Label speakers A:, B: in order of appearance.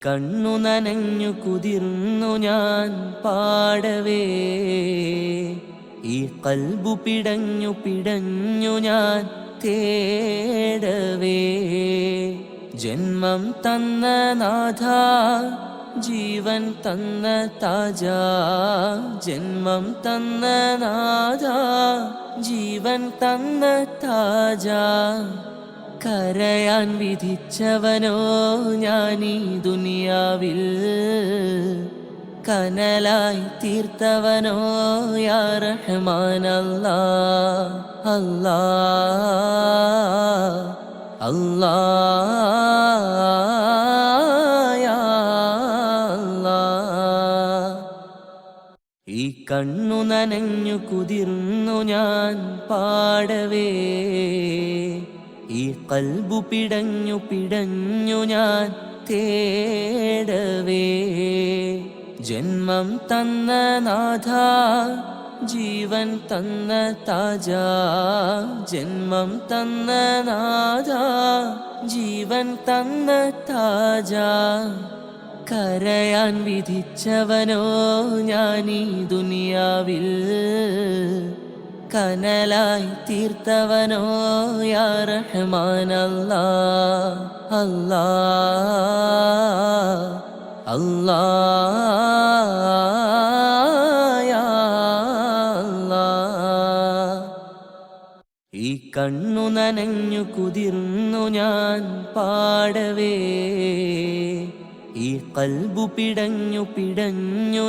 A: കണ്ണു നനഞ്ഞു കുതിർന്നു ഞാൻ പാടവേ, ഈ കൽബു പിടഞ്ഞു പിടഞ്ഞു ഞാൻ തേടവേ. ജന്മം തന്ന നാഥ, ജീവൻ തന്ന താജ, ജന്മം തന്ന നാഥ, ജീവൻ തന്ന താജ. കരയാൻ വിധിച്ചവനോ ഞാനീ ദുനിയാവിൽ, കനലായി തീർത്തവനോ യാ റഹ്മാൻ അല്ലാ. അല്ലാ അല്ലാ യാ അല്ലാ. ഈ കണ്ണു നനഞ്ഞു കുതിർന്നു ഞാൻ പാടവേ, ഈ കൽബു പിടഞ്ഞു പിടഞ്ഞു ഞാൻ തേടവേ. ജന്മം തന്ന നാഥ, ജീവൻ തന്ന താജ, ജന്മം തന്ന നാഥ, ജീവൻ തന്ന താജ. കരയാൻ വിധിച്ചവനോ ഞാനീ ദുനിയാവിൽ, കനലായി തീർത്തവനോ യാ റഹ്മാൻ അല്ലാ. അല്ലാ അല്ലാ യാ അല്ലാ. ഈ കണ്ണു നനഞ്ഞു കുതിർന്നു ഞാൻ പാടവേ, ഈ കൽബു പിടഞ്ഞു പിടഞ്ഞു